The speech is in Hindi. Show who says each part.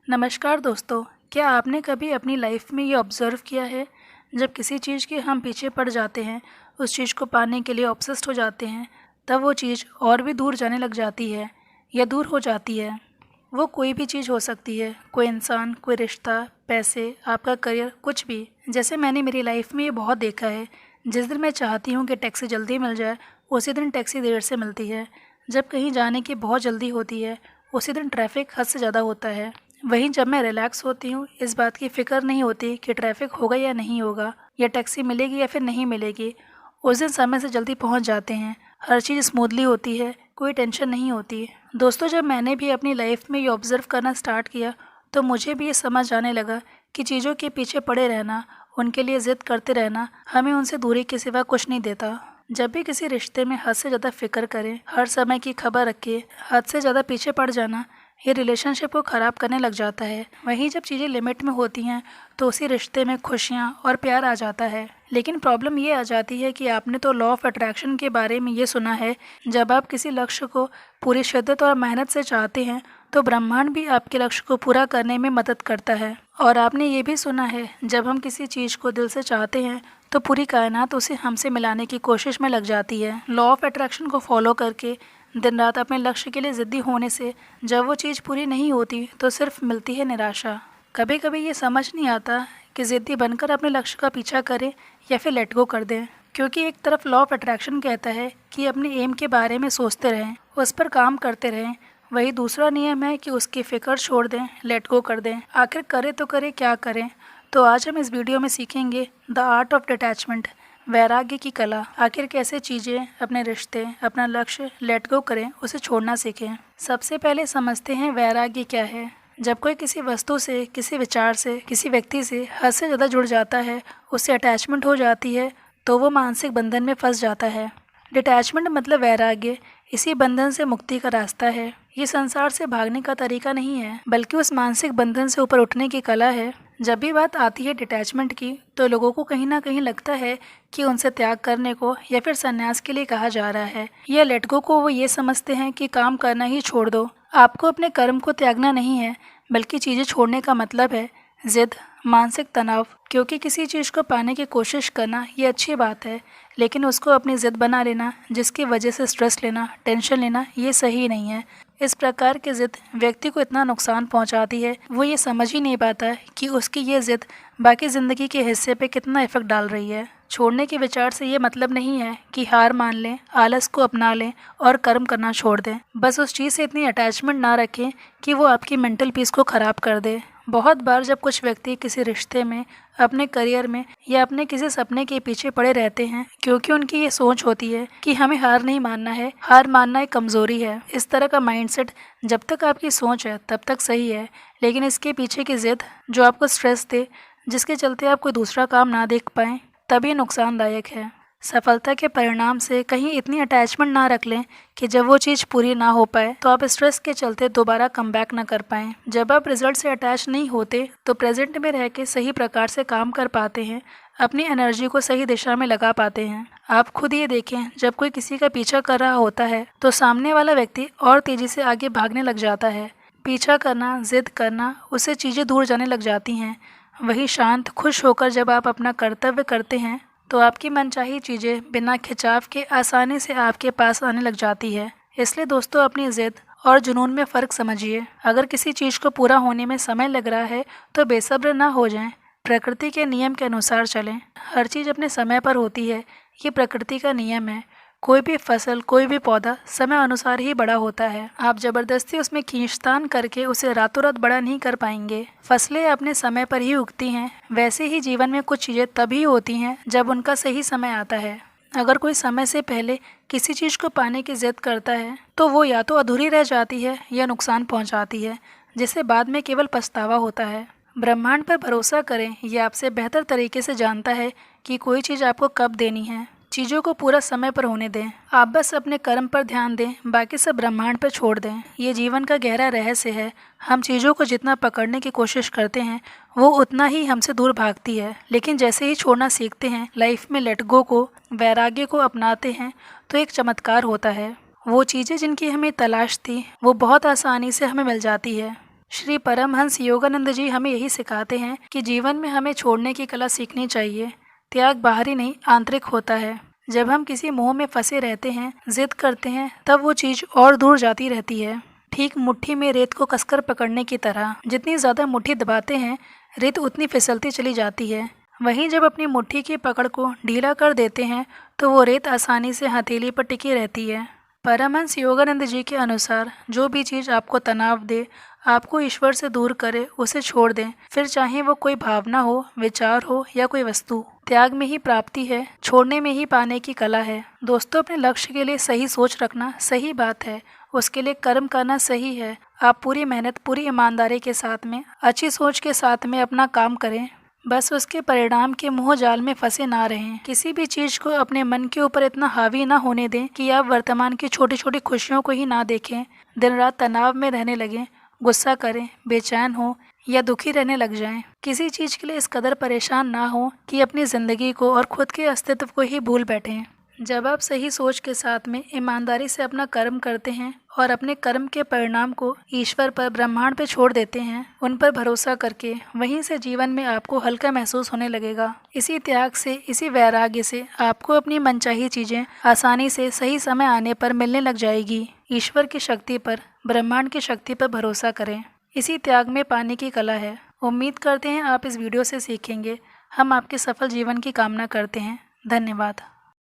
Speaker 1: नमस्कार दोस्तों। क्या आपने कभी अपनी लाइफ में ये ऑब्ज़र्व किया है, जब किसी चीज़ के हम पीछे पड़ जाते हैं, उस चीज़ को पाने के लिए ऑब्सेस्ड हो जाते हैं, तब वो चीज़ और भी दूर जाने लग जाती है या दूर हो जाती है। वो कोई भी चीज़ हो सकती है, कोई इंसान, कोई रिश्ता, पैसे, आपका करियर, कुछ भी। जैसे मैंने मेरी लाइफ में ये बहुत देखा है। जिस दिन मैं चाहती हूँ कि टैक्सी जल्दी मिल जाए, उसी दिन टैक्सी देर से मिलती है। जब कहीं जाने की बहुत जल्दी होती है, उसी दिन ट्रैफ़िक हद से ज़्यादा होता है। वहीं जब मैं रिलैक्स होती हूँ, इस बात की फ़िक्र नहीं होती कि ट्रैफ़िक होगा या नहीं होगा, या टैक्सी मिलेगी या फिर नहीं मिलेगी, उस दिन समय से जल्दी पहुँच जाते हैं। हर चीज़ स्मूथली होती है, कोई टेंशन नहीं होती। दोस्तों, जब मैंने भी अपनी लाइफ में ये ऑब्ज़र्व करना स्टार्ट किया, तो मुझे भी ये समझ आने लगा कि चीज़ों के पीछे पड़े रहना, उनके लिए ज़िद करते रहना, हमें उनसे दूरी के सिवा कुछ नहीं देता। जब भी किसी रिश्ते में हद से ज़्यादा फ़िक्र करें, हर समय की खबर रखें, हद से ज़्यादा पीछे पड़ जाना, ये रिलेशनशिप को ख़राब करने लग जाता है। वहीं जब चीज़ें लिमिट में होती हैं, तो उसी रिश्ते में खुशियाँ और प्यार आ जाता है। लेकिन प्रॉब्लम ये आ जाती है कि आपने तो लॉ ऑफ अट्रैक्शन के बारे में ये सुना है। जब आप किसी लक्ष्य को पूरी शिद्दत और मेहनत से चाहते हैं, तो ब्रह्मांड भी आपके लक्ष्य को पूरा करने में मदद करता है। और आपने ये भी सुना है, जब हम किसी चीज़ को दिल से चाहते हैं, तो पूरी कायनात उसे हमसे मिलाने की कोशिश में लग जाती है। लॉ ऑफ अट्रैक्शन को फॉलो करके दिन रात अपने लक्ष्य के लिए ज़िद्दी होने से जब वो चीज़ पूरी नहीं होती, तो सिर्फ मिलती है निराशा। कभी कभी ये समझ नहीं आता कि ज़िद्दी बनकर अपने लक्ष्य का पीछा करें या फिर लेट गो कर दें। क्योंकि एक तरफ लॉ ऑफ अट्रैक्शन कहता है कि अपने एम के बारे में सोचते रहें, उस पर काम करते रहें। वही दूसरा नियम है कि उसकी फ़िक्र छोड़ दें, लेट गो कर दें। आखिर करें तो करें, क्या करें? तो आज हम इस वीडियो में सीखेंगे द आर्ट ऑफ डिटैचमेंट, वैराग्य की कला। आखिर कैसे चीज़ें, अपने रिश्ते, अपना लक्ष्य लेट गो करें, उसे छोड़ना सीखें। सबसे पहले समझते हैं वैराग्य क्या है। जब कोई किसी वस्तु से, किसी विचार से, किसी व्यक्ति से हद से ज़्यादा जुड़ जाता है, उससे अटैचमेंट हो जाती है, तो वो मानसिक बंधन में फंस जाता है। डिटैचमेंट मतलब वैराग्य, इसी बंधन से मुक्ति का रास्ता है। ये संसार से भागने का तरीका नहीं है, बल्कि उस मानसिक बंधन से ऊपर उठने की कला है। जब भी बात आती है डिटैचमेंट की, तो लोगों को कहीं ना कहीं लगता है कि उनसे त्याग करने को या फिर संन्यास के लिए कहा जा रहा है, या लेट गो को वो ये समझते हैं कि काम करना ही छोड़ दो। आपको अपने कर्म को त्यागना नहीं है, बल्कि चीज़ें छोड़ने का मतलब है जिद, मानसिक तनाव। क्योंकि किसी चीज़ को पाने की कोशिश करना ये अच्छी बात है, लेकिन उसको अपनी जिद बना लेना, जिसकी वजह से स्ट्रेस लेना, टेंशन लेना, ये सही नहीं है। इस प्रकार की जिद व्यक्ति को इतना नुकसान पहुंचाती है, वो ये समझ ही नहीं पाता कि उसकी ये जिद बाकी ज़िंदगी के हिस्से पे कितना इफ़ेक्ट डाल रही है। छोड़ने के विचार से ये मतलब नहीं है कि हार मान लें, आलस को अपना लें और कर्म करना छोड़ दें। बस उस चीज़ से इतनी अटैचमेंट ना रखें कि वो आपकी मेंटल पीस को ख़राब कर दे। बहुत बार जब कुछ व्यक्ति किसी रिश्ते में, अपने करियर में या अपने किसी सपने के पीछे पड़े रहते हैं, क्योंकि उनकी ये सोच होती है कि हमें हार नहीं मानना है, हार मानना एक कमज़ोरी है। इस तरह का माइंडसेट जब तक आपकी सोच है तब तक सही है, लेकिन इसके पीछे की ज़िद जो आपको स्ट्रेस दे, जिसके चलते आप कोई दूसरा काम ना देख पाएँ, तभी नुकसानदायक है। सफलता के परिणाम से कहीं इतनी अटैचमेंट ना रख लें कि जब वो चीज़ पूरी ना हो पाए, तो आप स्ट्रेस के चलते दोबारा कम बैक ना कर पाएँ। जब आप रिजल्ट से अटैच नहीं होते, तो प्रेजेंट में रह के सही प्रकार से काम कर पाते हैं, अपनी एनर्जी को सही दिशा में लगा पाते हैं। आप खुद ये देखें, जब कोई किसी का पीछा कर रहा होता है, तो सामने वाला व्यक्ति और तेज़ी से आगे भागने लग जाता है। पीछा करना, जिद करना, उससे चीज़ें दूर जाने लग जाती हैं। वही शांत, खुश होकर जब आप अपना कर्तव्य करते हैं, तो आपकी मनचाही चीज़ें बिना खिंचाव के आसानी से आपके पास आने लग जाती है। इसलिए दोस्तों, अपनी ज़िद और जुनून में फ़र्क समझिए। अगर किसी चीज़ को पूरा होने में समय लग रहा है, तो बेसब्र ना हो जाएं। प्रकृति के नियम के अनुसार चलें। हर चीज़ अपने समय पर होती है, ये प्रकृति का नियम है। कोई भी फसल, कोई भी पौधा समय अनुसार ही बड़ा होता है। आप ज़बरदस्ती उसमें खींचतान करके उसे रातों रात बड़ा नहीं कर पाएंगे। फसलें अपने समय पर ही उगती हैं, वैसे ही जीवन में कुछ चीज़ें तभी होती हैं जब उनका सही समय आता है। अगर कोई समय से पहले किसी चीज़ को पाने की जिद करता है, तो वो या तो अधूरी रह जाती है या नुकसान पहुंचाती है, जिससे बाद में केवल पछतावा होता है। ब्रह्मांड पर भरोसा करें, ये आपसे बेहतर तरीके से जानता है कि कोई चीज़ आपको कब देनी है। चीज़ों को पूरा समय पर होने दें। आप बस अपने कर्म पर ध्यान दें, बाकी सब ब्रह्मांड पर छोड़ दें। ये जीवन का गहरा रहस्य है। हम चीज़ों को जितना पकड़ने की कोशिश करते हैं, वो उतना ही हमसे दूर भागती है। लेकिन जैसे ही छोड़ना सीखते हैं, लाइफ में लेट गो को, वैराग्य को अपनाते हैं, तो एक चमत्कार होता है। वो चीज़ें जिनकी हमें तलाश थी, वो बहुत आसानी से हमें मिल जाती है। श्री परमहंस योगानंद जी हमें यही सिखाते हैं कि जीवन में हमें छोड़ने की कला सीखनी चाहिए। त्याग बाहरी नहीं आंतरिक होता है। जब हम किसी मोह में फंसे रहते हैं, जिद करते हैं, तब वो चीज़ और दूर जाती रहती है। ठीक मुट्ठी में रेत को कसकर पकड़ने की तरह। जितनी ज़्यादा मुट्ठी दबाते हैं, रेत उतनी फिसलती चली जाती है। वहीं जब अपनी मुट्ठी की पकड़ को ढीला कर देते हैं तो वो रेत आसानी से हथेली पर टिकी रहती है। परमहंस योगानंद जी के अनुसार जो भी चीज़ आपको तनाव दे, आपको ईश्वर से दूर करे, उसे छोड़ दें। फिर चाहे वो कोई भावना हो, विचार हो या कोई वस्तु। त्याग में ही प्राप्ति है, छोड़ने में ही पाने की कला है। दोस्तों, अपने लक्ष्य के लिए सही सोच रखना सही बात है, उसके लिए कर्म करना सही है। आप पूरी मेहनत, पूरी ईमानदारी के साथ में, अच्छी सोच के साथ में अपना काम करें। बस उसके परिणाम के मोह जाल में फंसे ना रहें। किसी भी चीज़ को अपने मन के ऊपर इतना हावी ना होने दें कि आप वर्तमान की छोटी छोटी खुशियों को ही ना देखें, दिन रात तनाव में रहने लगें, गुस्सा करें, बेचैन हो या दुखी रहने लग जाएं। किसी चीज़ के लिए इस कदर परेशान ना हो कि अपनी ज़िंदगी को और खुद के अस्तित्व को ही भूल बैठें। जब आप सही सोच के साथ में ईमानदारी से अपना कर्म करते हैं और अपने कर्म के परिणाम को ईश्वर पर, ब्रह्मांड पे छोड़ देते हैं, उन पर भरोसा करके, वहीं से जीवन में आपको हल्का महसूस होने लगेगा। इसी त्याग से, इसी वैराग्य से आपको अपनी मनचाही चीज़ें आसानी से सही समय आने पर मिलने लग जाएगी। ईश्वर की शक्ति पर, ब्रह्मांड की शक्ति पर भरोसा करें। इसी त्याग में पाने की कला है। उम्मीद करते हैं आप इस वीडियो से सीखेंगे। हम आपके सफल जीवन की कामना करते हैं। धन्यवाद।